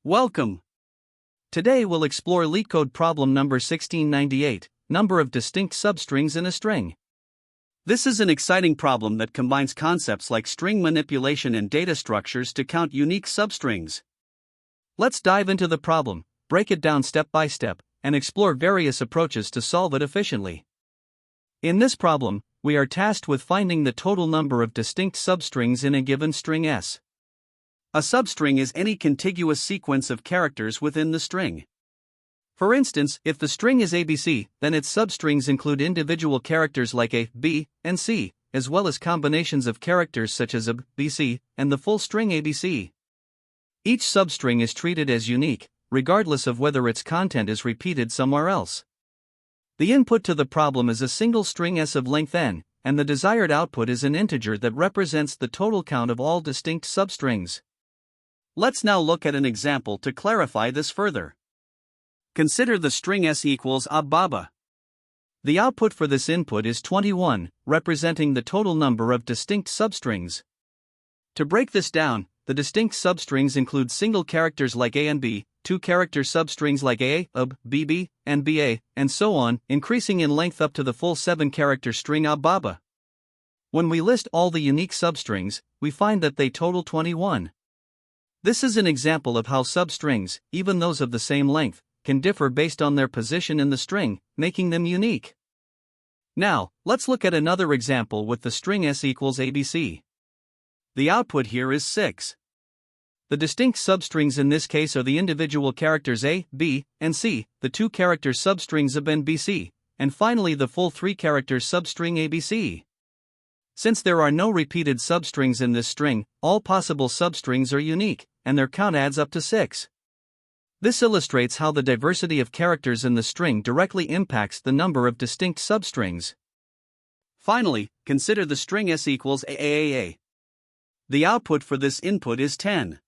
Welcome! Today we'll explore LeetCode problem number 1698, number of distinct substrings in a string. This is an exciting problem that combines concepts like string manipulation and data structures to count unique substrings. Let's dive into the problem, break it down step by step, and explore various approaches to solve it efficiently. In this problem, we are tasked with finding the total number of distinct substrings in a given string S. A substring is any contiguous sequence of characters within the string. For instance, if the string is ABC, then its substrings include individual characters like A, B, and C, as well as combinations of characters such as AB, BC, and the full string ABC. Each substring is treated as unique, regardless of whether its content is repeated somewhere else. The input to the problem is a single string S of length n, and the desired output is an integer that represents the total count of all distinct substrings. Let's now look at an example to clarify this further. Consider the string S equals Baba. The output for this input is 21, representing the total number of distinct substrings. To break this down, the distinct substrings include single characters like A and B, two-character substrings like AA, AB, BB, and BA, and so on, increasing in length up to the full 7-character string Baba. When we list all the unique substrings, we find that they total 21. This is an example of how substrings, even those of the same length, can differ based on their position in the string, making them unique. Now, let's look at another example with the string S equals ABC. The output here is 6. The distinct substrings in this case are the individual characters A, B, and C, the two-character substrings AB and BC, and finally the full 3-character substring ABC. Since there are no repeated substrings in this string, all possible substrings are unique, and their count adds up to 6. This illustrates how the diversity of characters in the string directly impacts the number of distinct substrings. Finally, consider the string S equals AAA. The output for this input is 10.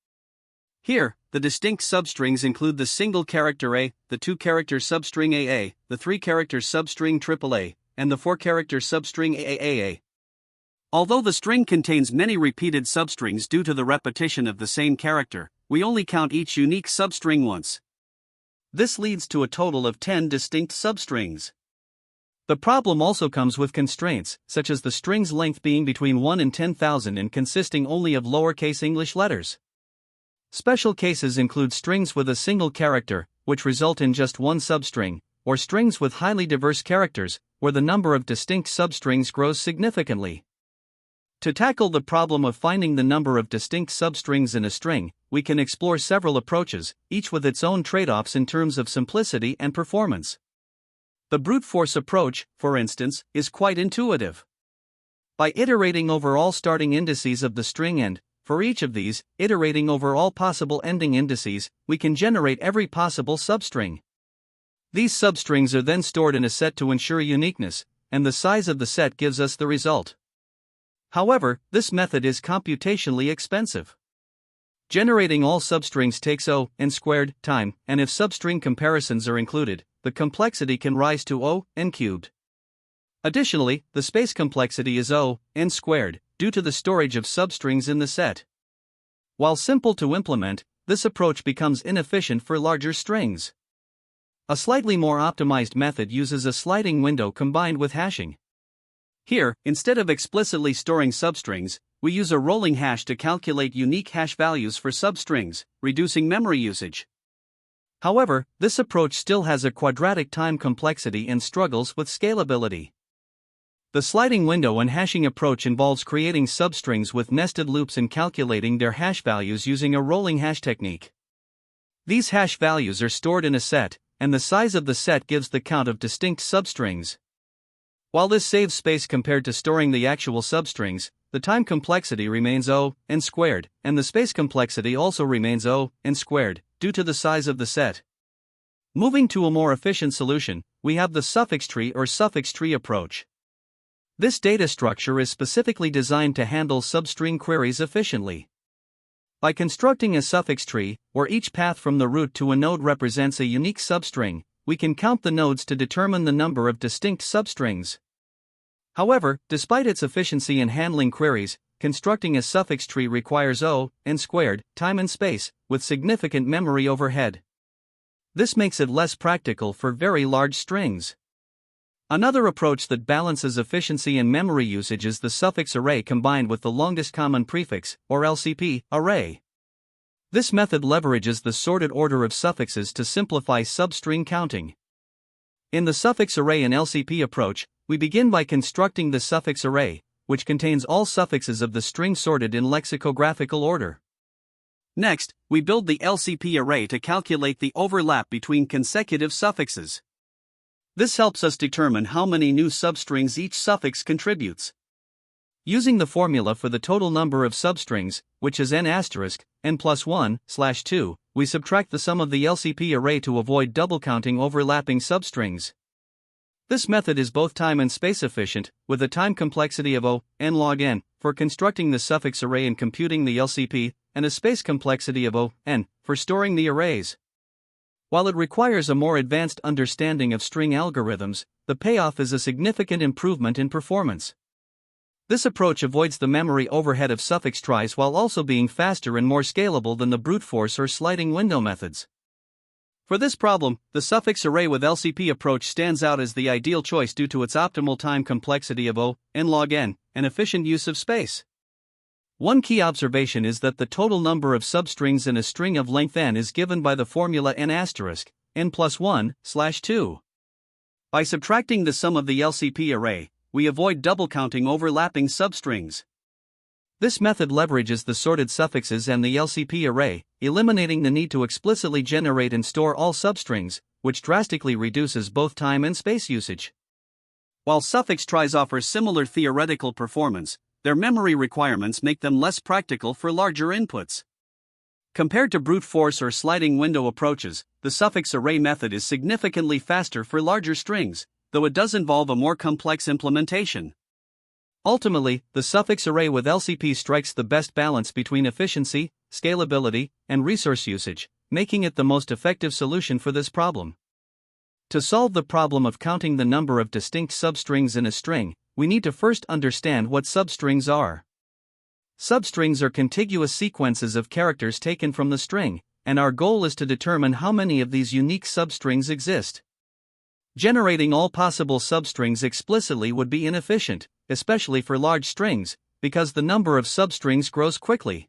Here, the distinct substrings include the single character A, the two-character substring AA, the three-character substring AAA, and the four-character substring AAA. Although the string contains many repeated substrings due to the repetition of the same character, we only count each unique substring once. This leads to a total of 10 distinct substrings. The problem also comes with constraints, such as the string's length being between 1 and 10,000 and consisting only of lowercase English letters. Special cases include strings with a single character, which result in just one substring, or strings with highly diverse characters, where the number of distinct substrings grows significantly. To tackle the problem of finding the number of distinct substrings in a string, we can explore several approaches, each with its own trade-offs in terms of simplicity and performance. The brute force approach, for instance, is quite intuitive. By iterating over all starting indices of the string and, for each of these, iterating over all possible ending indices, we can generate every possible substring. These substrings are then stored in a set to ensure uniqueness, and the size of the set gives us the result. However, this method is computationally expensive. Generating all substrings takes n² time, and if substring comparisons are included, the complexity can rise to n³. Additionally, the space complexity is n², due to the storage of substrings in the set. While simple to implement, this approach becomes inefficient for larger strings. A slightly more optimized method uses a sliding window combined with hashing. Here, instead of explicitly storing substrings, we use a rolling hash to calculate unique hash values for substrings, reducing memory usage. However, this approach still has a quadratic time complexity and struggles with scalability. The sliding window and hashing approach involves creating substrings with nested loops and calculating their hash values using a rolling hash technique. These hash values are stored in a set, and the size of the set gives the count of distinct substrings. While this saves space compared to storing the actual substrings, the time complexity remains n², and the space complexity also remains n², due to the size of the set. Moving to a more efficient solution, we have the suffix tree or suffix tree approach. This data structure is specifically designed to handle substring queries efficiently. By constructing a suffix tree, where each path from the root to a node represents a unique substring, we can count the nodes to determine the number of distinct substrings. However, despite its efficiency in handling queries, constructing a suffix tree requires n squared, time and space, with significant memory overhead. This makes it less practical for very large strings. Another approach that balances efficiency and memory usage is the suffix array combined with the longest common prefix, or LCP, array. This method leverages the sorted order of suffixes to simplify substring counting. In the suffix array and LCP approach, we begin by constructing the suffix array, which contains all suffixes of the string sorted in lexicographical order. Next, we build the LCP array to calculate the overlap between consecutive suffixes. This helps us determine how many new substrings each suffix contributes. Using the formula for the total number of substrings, which is n*(n+1/2), we subtract the sum of the LCP array to avoid double counting overlapping substrings. This method is both time and space efficient, with a time complexity of n log n for constructing the suffix array and computing the LCP, and a space complexity of n for storing the arrays. While it requires a more advanced understanding of string algorithms, the payoff is a significant improvement in performance. This approach avoids the memory overhead of suffix tries while also being faster and more scalable than the brute force or sliding window methods. For this problem, the suffix array with LCP approach stands out as the ideal choice due to its optimal time complexity of n log n and efficient use of space. One key observation is that the total number of substrings in a string of length n is given by the formula n*(n+1/2). By subtracting the sum of the LCP array, we avoid double counting overlapping substrings. This method leverages the sorted suffixes and the LCP array, eliminating the need to explicitly generate and store all substrings, which drastically reduces both time and space usage. While suffix tries offer similar theoretical performance, their memory requirements make them less practical for larger inputs. Compared to brute force or sliding window approaches, the suffix array method is significantly faster for larger strings, though it does involve a more complex implementation. Ultimately, the suffix array with LCP strikes the best balance between efficiency, scalability, and resource usage, making it the most effective solution for this problem. To solve the problem of counting the number of distinct substrings in a string, we need to first understand what substrings are. Substrings are contiguous sequences of characters taken from the string, and our goal is to determine how many of these unique substrings exist. Generating all possible substrings explicitly would be inefficient, especially for large strings, because the number of substrings grows quickly.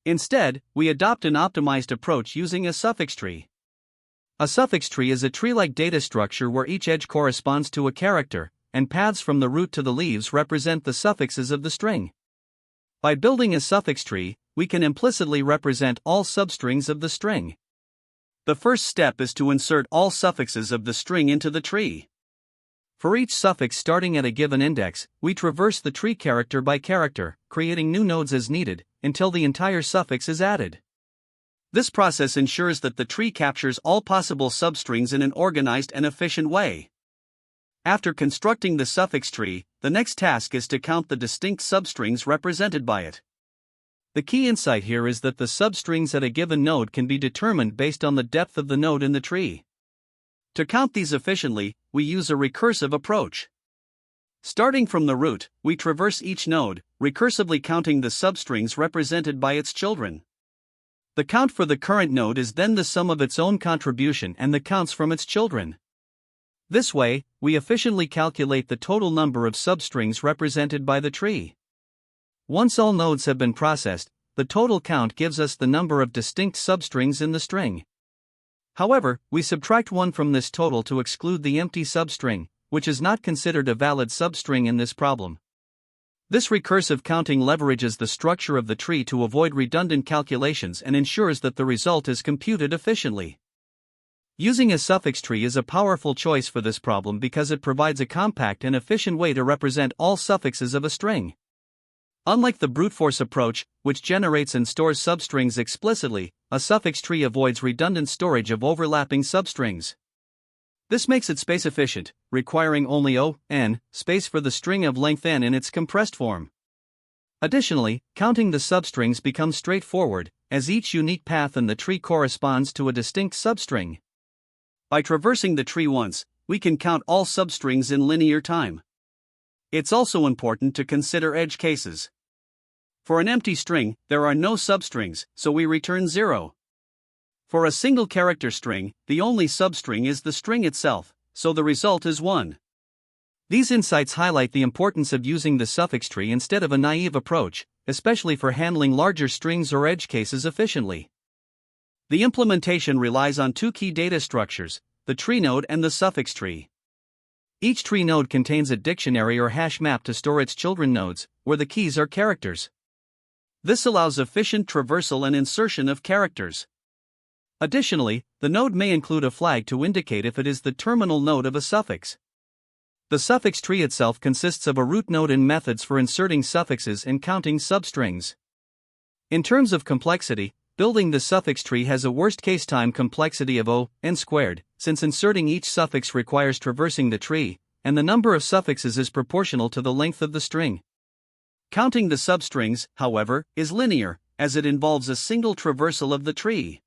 Instead, we adopt an optimized approach using a suffix tree. A suffix tree is a tree-like data structure where each edge corresponds to a character, and paths from the root to the leaves represent the suffixes of the string. By building a suffix tree, we can implicitly represent all substrings of the string. The first step is to insert all suffixes of the string into the tree. For each suffix starting at a given index, we traverse the tree character by character, creating new nodes as needed, until the entire suffix is added. This process ensures that the tree captures all possible substrings in an organized and efficient way. After constructing the suffix tree, the next task is to count the distinct substrings represented by it. The key insight here is that the substrings at a given node can be determined based on the depth of the node in the tree. To count these efficiently, we use a recursive approach. Starting from the root, we traverse each node, recursively counting the substrings represented by its children. The count for the current node is then the sum of its own contribution and the counts from its children. This way, we efficiently calculate the total number of substrings represented by the tree. Once all nodes have been processed, the total count gives us the number of distinct substrings in the string. However, we subtract one from this total to exclude the empty substring, which is not considered a valid substring in this problem. This recursive counting leverages the structure of the tree to avoid redundant calculations and ensures that the result is computed efficiently. Using a suffix tree is a powerful choice for this problem because it provides a compact and efficient way to represent all suffixes of a string. Unlike the brute force approach, which generates and stores substrings explicitly, a suffix tree avoids redundant storage of overlapping substrings. This makes it space efficient, requiring only n space for the string of length n in its compressed form. Additionally, counting the substrings becomes straightforward, as each unique path in the tree corresponds to a distinct substring. By traversing the tree once, we can count all substrings in linear time. It's also important to consider edge cases. For an empty string, there are no substrings, so we return 0. For a single character string, the only substring is the string itself, so the result is 1. These insights highlight the importance of using the suffix tree instead of a naive approach, especially for handling larger strings or edge cases efficiently. The implementation relies on two key data structures, the tree node and the suffix tree. Each tree node contains a dictionary or hash map to store its children nodes, where the keys are characters. This allows efficient traversal and insertion of characters. Additionally, the node may include a flag to indicate if it is the terminal node of a suffix. The suffix tree itself consists of a root node and methods for inserting suffixes and counting substrings. In terms of complexity, building the suffix tree has a worst-case time complexity of n squared, since inserting each suffix requires traversing the tree, and the number of suffixes is proportional to the length of the string. Counting the substrings, however, is linear, as it involves a single traversal of the tree.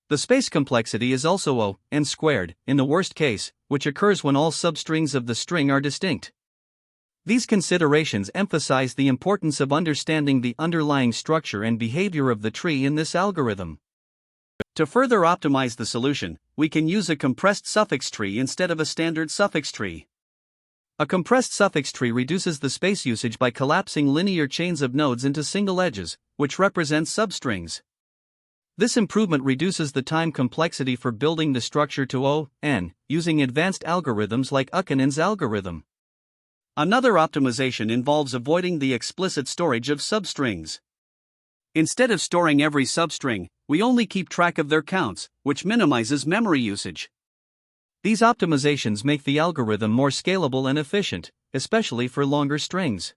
The space complexity is also n squared, in the worst case, which occurs when all substrings of the string are distinct. These considerations emphasize the importance of understanding the underlying structure and behavior of the tree in this algorithm. To further optimize the solution, we can use a compressed suffix tree instead of a standard suffix tree. A compressed suffix tree reduces the space usage by collapsing linear chains of nodes into single edges, which represent substrings. This improvement reduces the time complexity for building the structure to n, using advanced algorithms like Ukkonen's algorithm. Another optimization involves avoiding the explicit storage of substrings. Instead of storing every substring, we only keep track of their counts, which minimizes memory usage. These optimizations make the algorithm more scalable and efficient, especially for longer strings.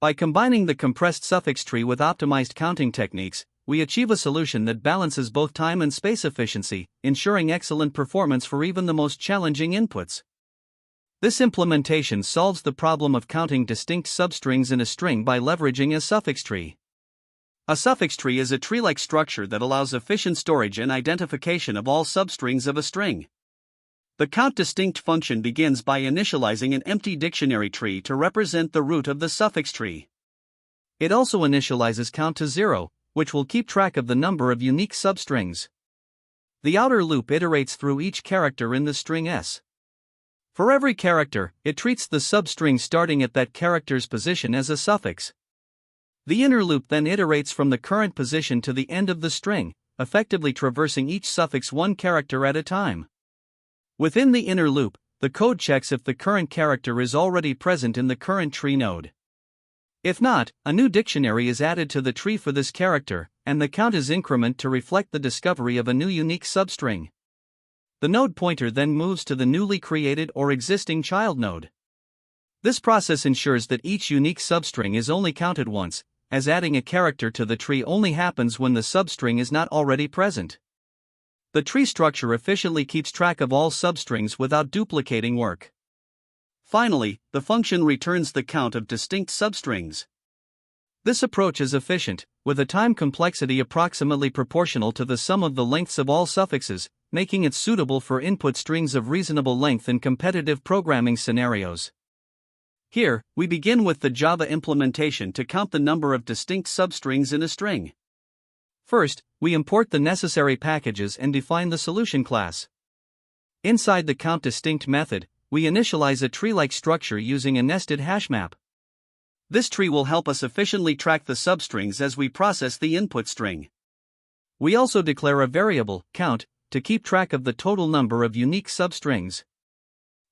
By combining the compressed suffix tree with optimized counting techniques, we achieve a solution that balances both time and space efficiency, ensuring excellent performance for even the most challenging inputs. This implementation solves the problem of counting distinct substrings in a string by leveraging a suffix tree. A suffix tree is a tree-like structure that allows efficient storage and identification of all substrings of a string. The countDistinct function begins by initializing an empty dictionary tree to represent the root of the suffix tree. It also initializes count to 0, which will keep track of the number of unique substrings. The outer loop iterates through each character in the string S. For every character, it treats the substring starting at that character's position as a suffix. The inner loop then iterates from the current position to the end of the string, effectively traversing each suffix one character at a time. Within the inner loop, the code checks if the current character is already present in the current tree node. If not, a new dictionary is added to the tree for this character, and the count is incremented to reflect the discovery of a new unique substring. The node pointer then moves to the newly created or existing child node. This process ensures that each unique substring is only counted once, as adding a character to the tree only happens when the substring is not already present. The tree structure efficiently keeps track of all substrings without duplicating work. Finally, the function returns the count of distinct substrings. This approach is efficient, with a time complexity approximately proportional to the sum of the lengths of all suffixes, making it suitable for input strings of reasonable length in competitive programming scenarios. Here, we begin with the Java implementation to count the number of distinct substrings in a string. First, we import the necessary packages and define the solution class. Inside the countDistinct method, we initialize a tree-like structure using a nested hash map. This tree will help us efficiently track the substrings as we process the input string. We also declare a variable, count, to keep track of the total number of unique substrings.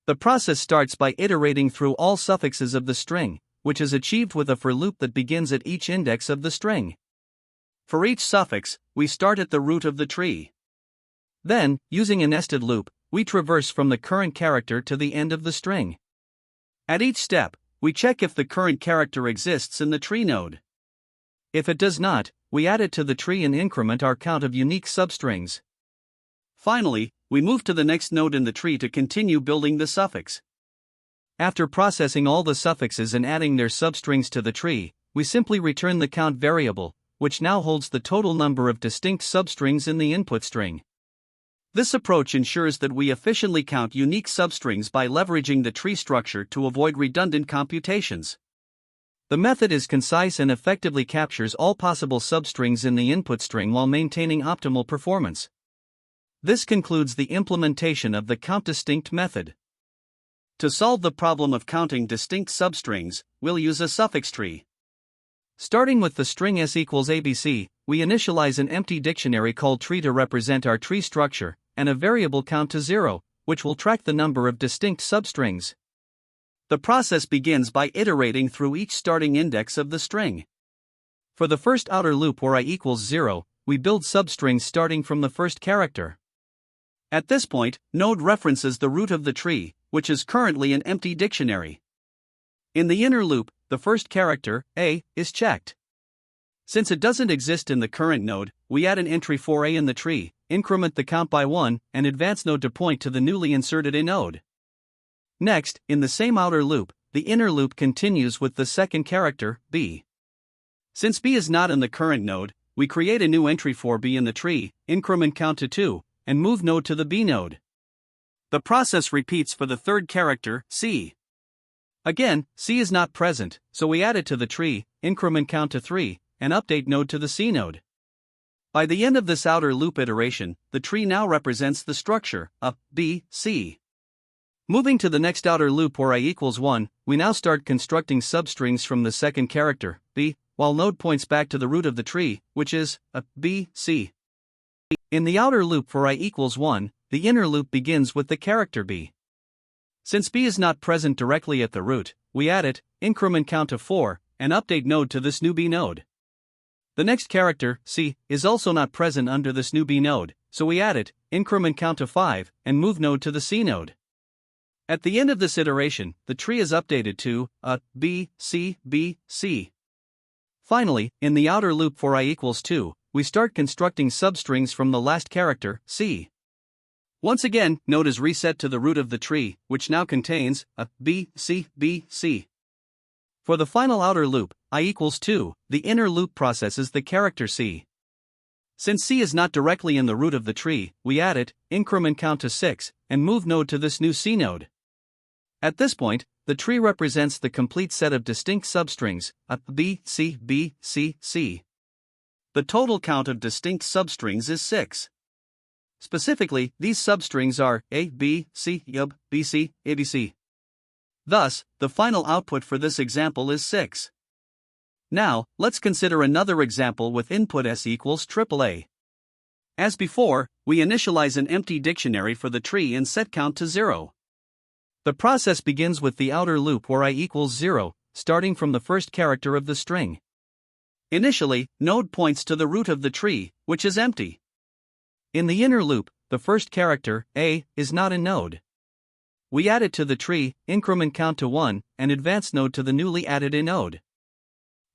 The process starts by iterating through all suffixes of the string, which is achieved with a for loop that begins at each index of the string. For each suffix, we start at the root of the tree. Then, using a nested loop, we traverse from the current character to the end of the string. At each step, we check if the current character exists in the tree node. If it does not, we add it to the tree and increment our count of unique substrings. Finally, we move to the next node in the tree to continue building the suffix. After processing all the suffixes and adding their substrings to the tree, we simply return the count variable, which now holds the total number of distinct substrings in the input string. This approach ensures that we efficiently count unique substrings by leveraging the tree structure to avoid redundant computations. The method is concise and effectively captures all possible substrings in the input string while maintaining optimal performance. This concludes the implementation of the countDistinct method. To solve the problem of counting distinct substrings, we'll use a suffix tree. Starting with the string s equals abc, we initialize an empty dictionary called tree to represent our tree structure, and a variable count to 0, which will track the number of distinct substrings. The process begins by iterating through each starting index of the string. For the first outer loop where I equals 0, we build substrings starting from the first character. At this point, node references the root of the tree, which is currently an empty dictionary. In the inner loop, the first character, a, is checked. Since it doesn't exist in the current node, we add an entry for a in the tree, increment the count by 1, and advance node to point to the newly inserted a node. Next, in the same outer loop, the inner loop continues with the second character, b. Since b is not in the current node, we create a new entry for b in the tree, increment count to 2, and move node to the b node. The process repeats for the third character, c. Again, c is not present, so we add it to the tree, increment count to 3, and update node to the c node. By the end of this outer loop iteration, the tree now represents the structure, a, b, c. Moving to the next outer loop where I equals 1, we now start constructing substrings from the second character, b, while node points back to the root of the tree, which is, a, b, c. In the outer loop for I equals 1, the inner loop begins with the character b. Since b is not present directly at the root, we add it, increment count to 4, and update node to this new b node. The next character, c, is also not present under this new b node, so we add it, increment count to 5, and move node to the c node. At the end of this iteration, the tree is updated to, a, b, c, b, c. Finally, in the outer loop for I equals 2, we start constructing substrings from the last character, c. Once again, node is reset to the root of the tree, which now contains, a, b, c, b, c. For the final outer loop, I equals 2, the inner loop processes the character c. Since c is not directly in the root of the tree, we add it, increment count to 6, and move node to this new c node. At this point, the tree represents the complete set of distinct substrings, a, b, c, b, c, c. The total count of distinct substrings is 6. Specifically, these substrings are a, b, c, yub, b, c, abc. Thus, the final output for this example is 6. Now, let's consider another example with input s equals AAA. As before, we initialize an empty dictionary for the tree and set count to 0. The process begins with the outer loop where I equals 0, starting from the first character of the string. Initially, node points to the root of the tree, which is empty. In the inner loop, the first character, a, is not a node. We add it to the tree, increment count to 1, and advance node to the newly added a node.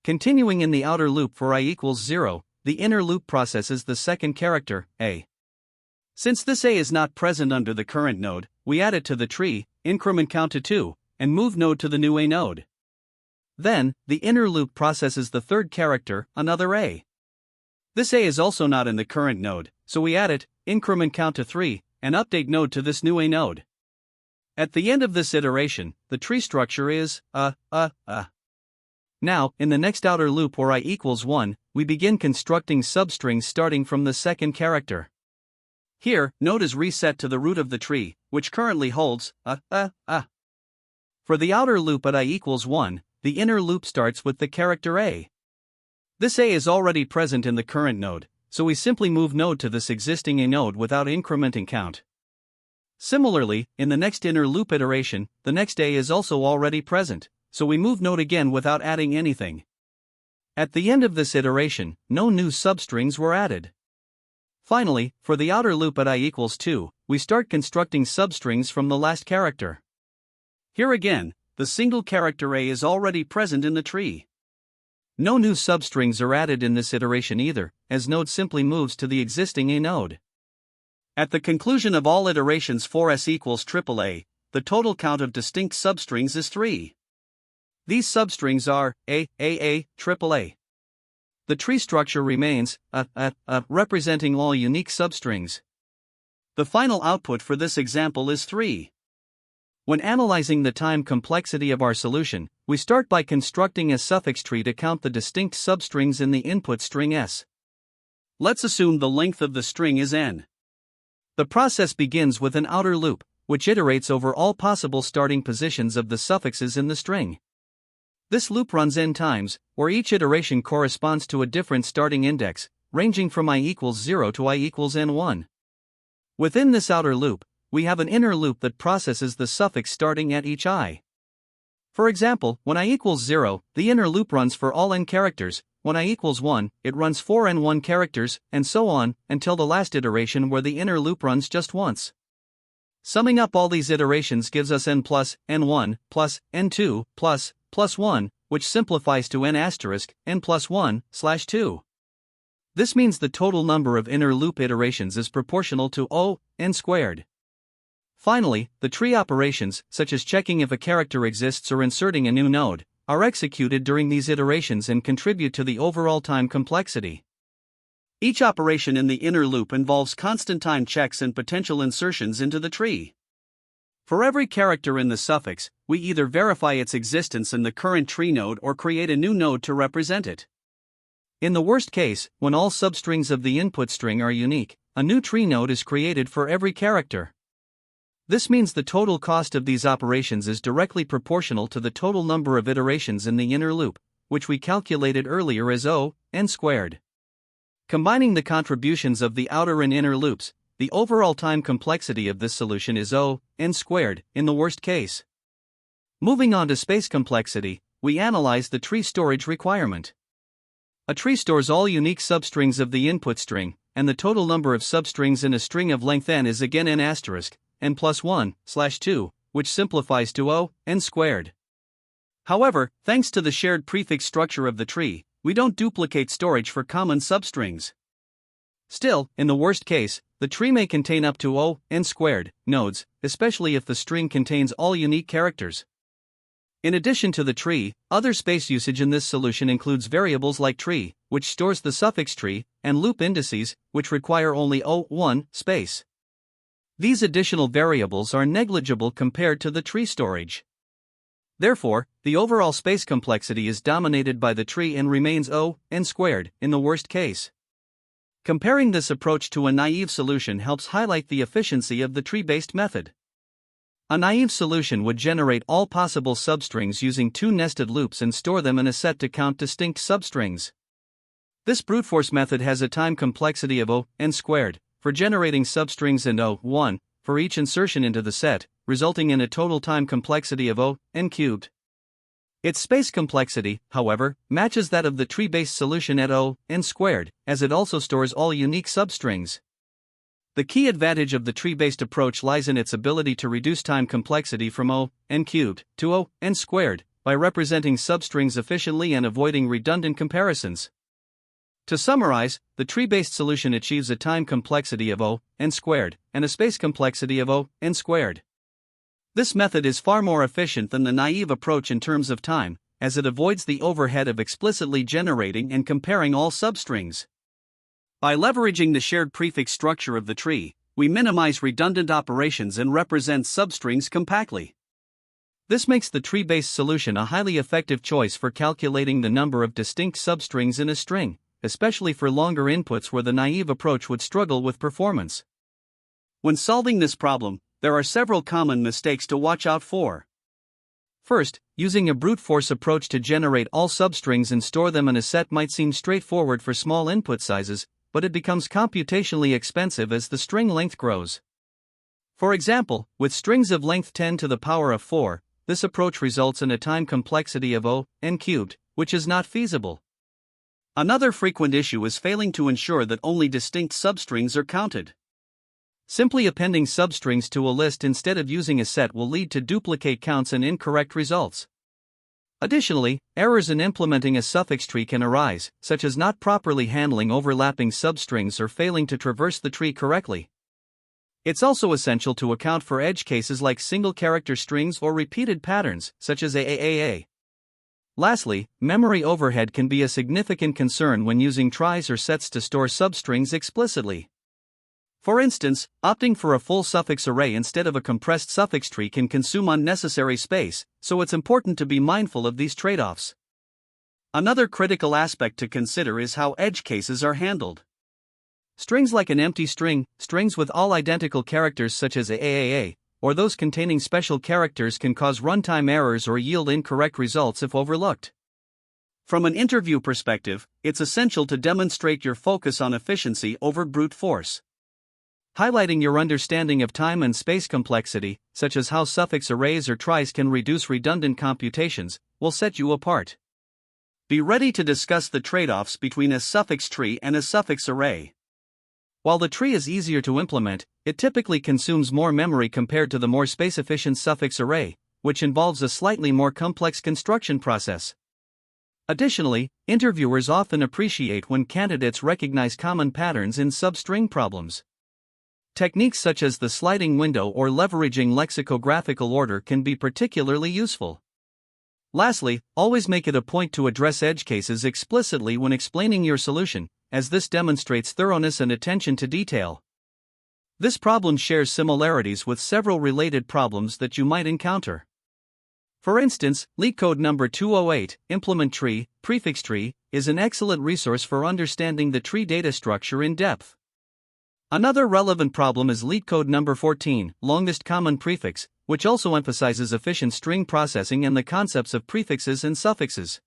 Continuing in the outer loop for I equals 0, the inner loop processes the second character, a. Since this a is not present under the current node, we add it to the tree, increment count to 2, and move node to the new a node. Then, the inner loop processes the third character, another a. This a is also not in the current node, so we add it, increment count to 3, and update node to this new a node. At the end of this iteration, the tree structure is, Now, in the next outer loop where I equals 1, we begin constructing substrings starting from the second character. Here, node is reset to the root of the tree, which currently holds, For the outer loop at I equals 1, the inner loop starts with the character a. This a is already present in the current node, so we simply move node to this existing a node without incrementing count. Similarly, in the next inner loop iteration, the next a is also already present, so we move node again without adding anything. At the end of this iteration, no new substrings were added. Finally, for the outer loop at I equals 2, we start constructing substrings from the last character. Here again, the single character a is already present in the tree. No new substrings are added in this iteration either, as node simply moves to the existing a node. At the conclusion of all iterations for s equals AAA, the total count of distinct substrings is 3. These substrings are a, AAA. The tree structure remains representing all unique substrings. The final output for this example is 3. When analyzing the time complexity of our solution, we start by constructing a suffix tree to count the distinct substrings in the input string s. Let's assume the length of the string is n. The process begins with an outer loop, which iterates over all possible starting positions of the suffixes in the string. This loop runs n times, where each iteration corresponds to a different starting index, ranging from I equals 0 to I equals n1. Within this outer loop, we have an inner loop that processes the suffix starting at each I. For example, when I equals 0, the inner loop runs for all n characters, when I equals 1, it runs for n1 characters, and so on, until the last iteration where the inner loop runs just once. Summing up all these iterations gives us n plus, n1, plus, n2, plus 1, which simplifies to n asterisk, n plus 1, slash 2. This means the total number of inner loop iterations is proportional to O, n squared. Finally, the tree operations, such as checking if a character exists or inserting a new node, are executed during these iterations and contribute to the overall time complexity. Each operation in the inner loop involves constant time checks and potential insertions into the tree. For every character in the suffix, we either verify its existence in the current tree node or create a new node to represent it. In the worst case, when all substrings of the input string are unique, a new tree node is created for every character. This means the total cost of these operations is directly proportional to the total number of iterations in the inner loop, which we calculated earlier as O, n squared. Combining the contributions of the outer and inner loops, the overall time complexity of this solution is O, n squared, in the worst case. Moving on to space complexity, we analyze the tree storage requirement. A tree stores all unique substrings of the input string, and the total number of substrings in a string of length n is again n asterisk, n plus 1, slash 2, which simplifies to O, n squared. However, thanks to the shared prefix structure of the tree, we don't duplicate storage for common substrings. Still, in the worst case, the tree may contain up to O, n squared, nodes, especially if the string contains all unique characters. In addition to the tree, other space usage in this solution includes variables like tree, which stores the suffix tree, and loop indices, which require only O1 space. These additional variables are negligible compared to the tree storage. Therefore, the overall space complexity is dominated by the tree and remains O, n squared, in the worst case. Comparing this approach to a naive solution helps highlight the efficiency of the tree-based method. A naive solution would generate all possible substrings using two nested loops and store them in a set to count distinct substrings. This brute force method has a time complexity of O, n squared, for generating substrings and O1 for each insertion into the set, resulting in a total time complexity of O, n cubed. Its space complexity, however, matches that of the tree-based solution at O, n squared, as it also stores all unique substrings. The key advantage of the tree-based approach lies in its ability to reduce time complexity from O, n cubed, to O, n squared, by representing substrings efficiently and avoiding redundant comparisons. To summarize, the tree-based solution achieves a time complexity of O, n squared, and a space complexity of O, n squared. This method is far more efficient than the naive approach in terms of time, as it avoids the overhead of explicitly generating and comparing all substrings. By leveraging the shared prefix structure of the tree, we minimize redundant operations and represent substrings compactly. This makes the tree-based solution a highly effective choice for calculating the number of distinct substrings in a string, especially for longer inputs where the naive approach would struggle with performance. When solving this problem, there are several common mistakes to watch out for. First, using a brute force approach to generate all substrings and store them in a set might seem straightforward for small input sizes, but it becomes computationally expensive as the string length grows. For example, with strings of length 10 to the power of 4, this approach results in a time complexity of O, n cubed, which is not feasible. Another frequent issue is failing to ensure that only distinct substrings are counted. Simply appending substrings to a list instead of using a set will lead to duplicate counts and incorrect results. Additionally, errors in implementing a suffix tree can arise, such as not properly handling overlapping substrings or failing to traverse the tree correctly. It's also essential to account for edge cases like single-character strings or repeated patterns, such as AAAA. Lastly, memory overhead can be a significant concern when using tries or sets to store substrings explicitly. For instance, opting for a full suffix array instead of a compressed suffix tree can consume unnecessary space, so it's important to be mindful of these trade-offs. Another critical aspect to consider is how edge cases are handled. Strings like an empty string, strings with all identical characters such as AAA, or those containing special characters can cause runtime errors or yield incorrect results if overlooked. From an interview perspective, it's essential to demonstrate your focus on efficiency over brute force. Highlighting your understanding of time and space complexity, such as how suffix arrays or tries can reduce redundant computations, will set you apart. Be ready to discuss the trade-offs between a suffix tree and a suffix array. While the tree is easier to implement, it typically consumes more memory compared to the more space-efficient suffix array, which involves a slightly more complex construction process. Additionally, interviewers often appreciate when candidates recognize common patterns in substring problems. Techniques such as the sliding window or leveraging lexicographical order can be particularly useful. Lastly, always make it a point to address edge cases explicitly when explaining your solution, as this demonstrates thoroughness and attention to detail. This problem shares similarities with several related problems that you might encounter. For instance, LeetCode number 208, Implement Tree, Prefix Tree, is an excellent resource for understanding the tree data structure in depth. Another relevant problem is LeetCode number 14, Longest Common Prefix, which also emphasizes efficient string processing and the concepts of prefixes and suffixes.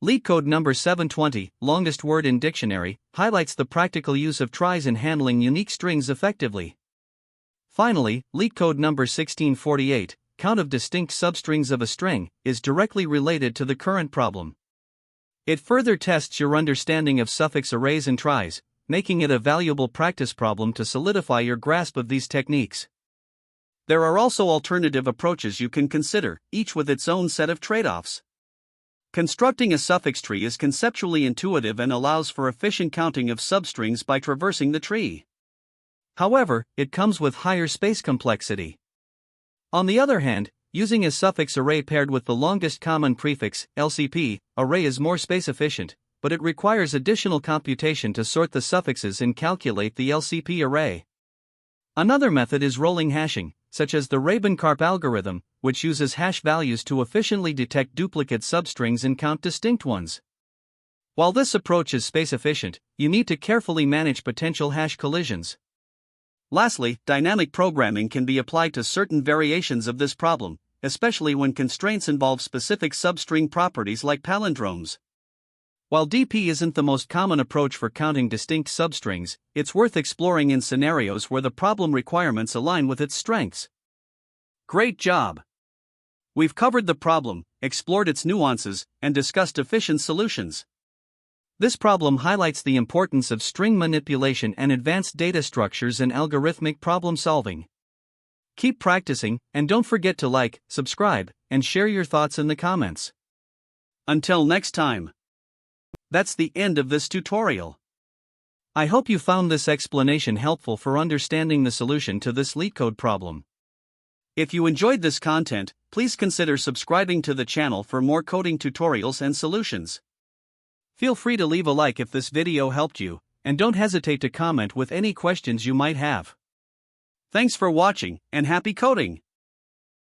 LeetCode number 720, Longest Word in Dictionary, highlights the practical use of tries in handling unique strings effectively. Finally, LeetCode number 1648, Count of Distinct Substrings of a String, is directly related to the current problem. It further tests your understanding of suffix arrays and tries, making it a valuable practice problem to solidify your grasp of these techniques. There are also alternative approaches you can consider, each with its own set of trade-offs. Constructing a suffix tree is conceptually intuitive and allows for efficient counting of substrings by traversing the tree. However, it comes with higher space complexity. On the other hand, using a suffix array paired with the longest common prefix, LCP, array is more space efficient, but it requires additional computation to sort the suffixes and calculate the LCP array. Another method is rolling hashing, such as the Rabin-Karp algorithm, which uses hash values to efficiently detect duplicate substrings and count distinct ones. While this approach is space efficient, you need to carefully manage potential hash collisions. Lastly, dynamic programming can be applied to certain variations of this problem, especially when constraints involve specific substring properties like palindromes. While DP isn't the most common approach for counting distinct substrings, it's worth exploring in scenarios where the problem requirements align with its strengths. Great job! We've covered the problem, explored its nuances, and discussed efficient solutions. This problem highlights the importance of string manipulation and advanced data structures in algorithmic problem solving. Keep practicing, and don't forget to like, subscribe, and share your thoughts in the comments. Until next time. That's the end of this tutorial. I hope you found this explanation helpful for understanding the solution to this LeetCode problem. If you enjoyed this content, please consider subscribing to the channel for more coding tutorials and solutions. Feel free to leave a like if this video helped you, and don't hesitate to comment with any questions you might have. Thanks for watching, and happy coding!